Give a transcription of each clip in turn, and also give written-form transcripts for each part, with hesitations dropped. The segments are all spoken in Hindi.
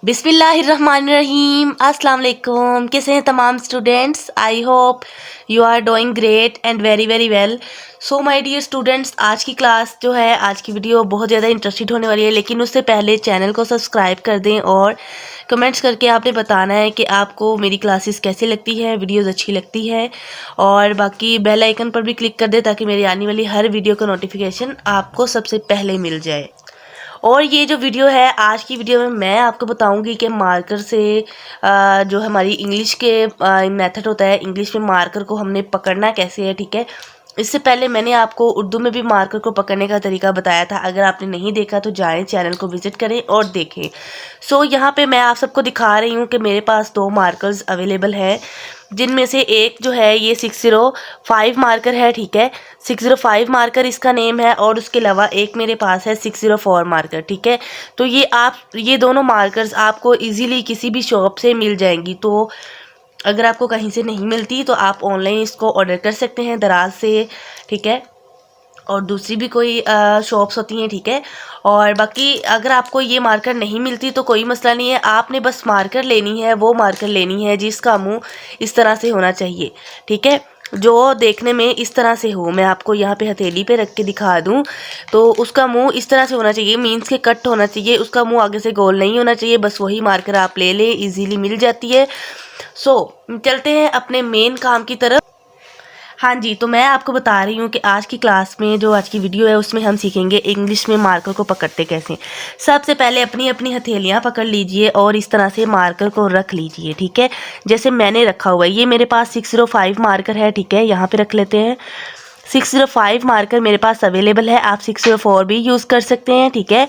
बिस्मिल्लाहिर्रहमानिर्रहीम। अस्सलाम वालेकुम। कैसे हैं तमाम students? I hope you are doing great and very very well. So my dear students, आज की क्लास जो है, आज की वीडियो बहुत ज़्यादा इंटरेस्टेड होने वाली है, लेकिन उससे पहले चैनल को सब्सक्राइब कर दें और कमेंट्स करके आपने बताना है कि आपको मेरी क्लासेस कैसी लगती है, वीडियोस अच्छी लगती है, और बाकी बेल आइकन पर भी क्लिक कर दें ताकि मेरी आने वाली हर वीडियो का नोटिफिकेशन आपको सबसे पहले मिल जाए। और ये जो वीडियो है, आज की वीडियो में मैं आपको बताऊंगी कि मार्कर से जो हमारी इंग्लिश के मेथड होता है, इंग्लिश में मार्कर को हमने पकड़ना कैसे है। ठीक है, इससे पहले मैंने आपको उर्दू में भी मार्कर को पकड़ने का तरीका बताया था। अगर आपने नहीं देखा तो जाएं, चैनल को विजिट करें और देखें। सो यहाँ पे मैं आप सबको दिखा रही हूँ कि मेरे पास 2 मार्कर्स अवेलेबल है, जिनमें से एक जो है ये 605 मार्कर है। ठीक है, 605 मार्कर इसका नेम है, और उसके अलावा एक मेरे पास है 604 मार्कर। ठीक है, तो ये दोनों मार्कर्स आपको इजीली किसी भी शॉप से मिल जाएंगी। तो अगर आपको कहीं से नहीं मिलती तो आप ऑनलाइन इसको ऑर्डर कर सकते हैं दराज से। ठीक है, और दूसरी भी कोई शॉप्स होती हैं। ठीक है, और बाकी अगर आपको ये मार्कर नहीं मिलती तो कोई मसला नहीं है, आपने बस मार्कर लेनी है, वो मार्कर लेनी है जिसका मुंह इस तरह से होना चाहिए। ठीक है, जो देखने में इस तरह से हो। मैं आपको यहाँ पे हथेली पे रख के दिखा दूँ तो उसका मुंह इस तरह से होना चाहिए, मीन्स के कट होना चाहिए, उसका मुंह आगे से गोल नहीं होना चाहिए। बस वही मार्कर आप ले लें, इजीली मिल जाती है। सो चलते हैं अपने मेन काम की तरफ। हाँ जी, तो मैं आपको बता रही हूँ कि आज की क्लास में, जो आज की वीडियो है, उसमें हम सीखेंगे इंग्लिश में मार्कर को पकड़ते कैसे। सबसे पहले अपनी अपनी हथेलियाँ पकड़ लीजिए और इस तरह से मार्कर को रख लीजिए। ठीक है, जैसे मैंने रखा हुआ है, ये मेरे पास 605 मार्कर है। ठीक है, यहाँ पे रख लेते हैं। 605 मार्कर मेरे पास अवेलेबल है, आप 604 भी यूज़ कर सकते हैं। ठीक है,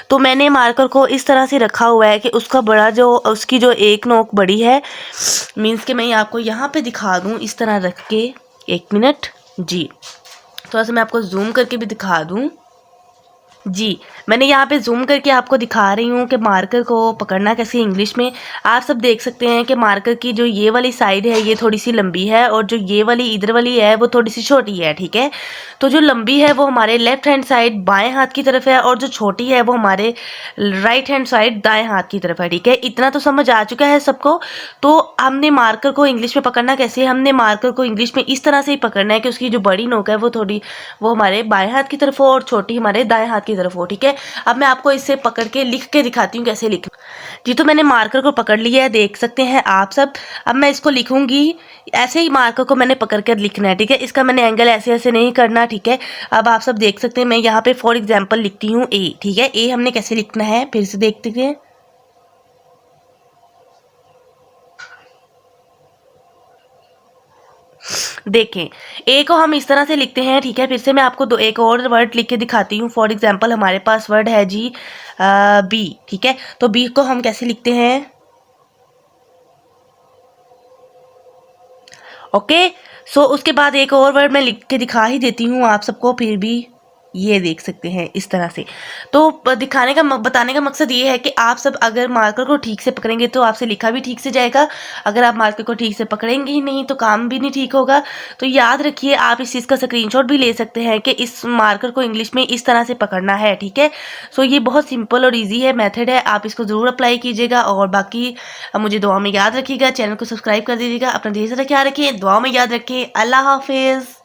तो मैंने मार्कर को इस तरह से रखा हुआ है कि उसका बड़ा जो उसकी जो एक नोक बड़ी है, मीन्स कि मैं आपको यहाँ पे दिखा दूँ इस तरह रख के। एक मिनट जी, थोड़ा सा मैं आपको जूम करके भी दिखा दूँ। जी, मैंने यहाँ पे जूम करके आपको दिखा रही हूँ कि मार्कर को पकड़ना कैसे इंग्लिश में। आप सब देख सकते हैं कि मार्कर की जो ये वाली साइड है ये थोड़ी सी लंबी है, और जो ये वाली इधर वाली है वो थोड़ी सी छोटी है। ठीक है, तो जो लंबी है वो हमारे लेफ्ट हैंड साइड बाएं हाथ की तरफ है, और जो छोटी है वो हमारे राइट हैंड साइड दाएं हाथ की तरफ है। ठीक है, इतना तो समझ आ चुका है सबको। तो हमने मार्कर को इंग्लिश में पकड़ना कैसे है, हमने मार्कर को इंग्लिश में इस तरह से ही पकड़ना है कि उसकी जो बड़ी नोक है वो हमारे बाएं हाथ की तरफ हो और छोटी हमारे दाएं हाथ की तरफ हो। ठीक है, अब मैं आपको इससे पकड़ के लिख के दिखाती हूँ कैसे लिखना। जी, तो मैंने मार्कर को पकड़ लिया है, देख सकते हैं आप सब। अब मैं इसको लिखूंगी, ऐसे ही मार्कर को मैंने पकड़ कर लिखना है। ठीक है, इसका मैंने एंगल ऐसे ऐसे नहीं करना। ठीक है, अब आप सब देख सकते हैं, मैं यहाँ पे फॉर एग्जाम्पल लिखती हूँ ए। ठीक है, ए हमने कैसे लिखना है फिर से देखते हैं। देखें, ए को हम इस तरह से लिखते हैं। ठीक है, फिर से मैं आपको एक और वर्ड लिख के दिखाती हूँ। फॉर एग्जांपल हमारे पास वर्ड है जी बी। ठीक है, तो बी को हम कैसे लिखते हैं। ओके, सो उसके बाद एक और वर्ड मैं लिख के दिखा ही देती हूँ आप सबको, फिर भी ये देख सकते हैं इस तरह से। तो दिखाने का बताने का मकसद ये है कि आप सब अगर मार्कर को ठीक से पकड़ेंगे तो आपसे लिखा भी ठीक से जाएगा। अगर आप मार्कर को ठीक से पकड़ेंगे ही नहीं तो काम भी नहीं ठीक होगा। तो याद रखिए, आप इस चीज़ का स्क्रीनशॉट भी ले सकते हैं कि इस मार्कर को इंग्लिश में इस तरह से पकड़ना है। ठीक है, सो ये बहुत सिंपल और ईजी है, मेथड है, आप इसको ज़रूर अप्लाई कीजिएगा। और बाकी मुझे दुआ में याद रखिएगा, चैनल को सब्सक्राइब कर दीजिएगा। अपना ढेर सारा ख्याल रखिए, दुआ में याद रखिए। अल्लाह हाफिज़।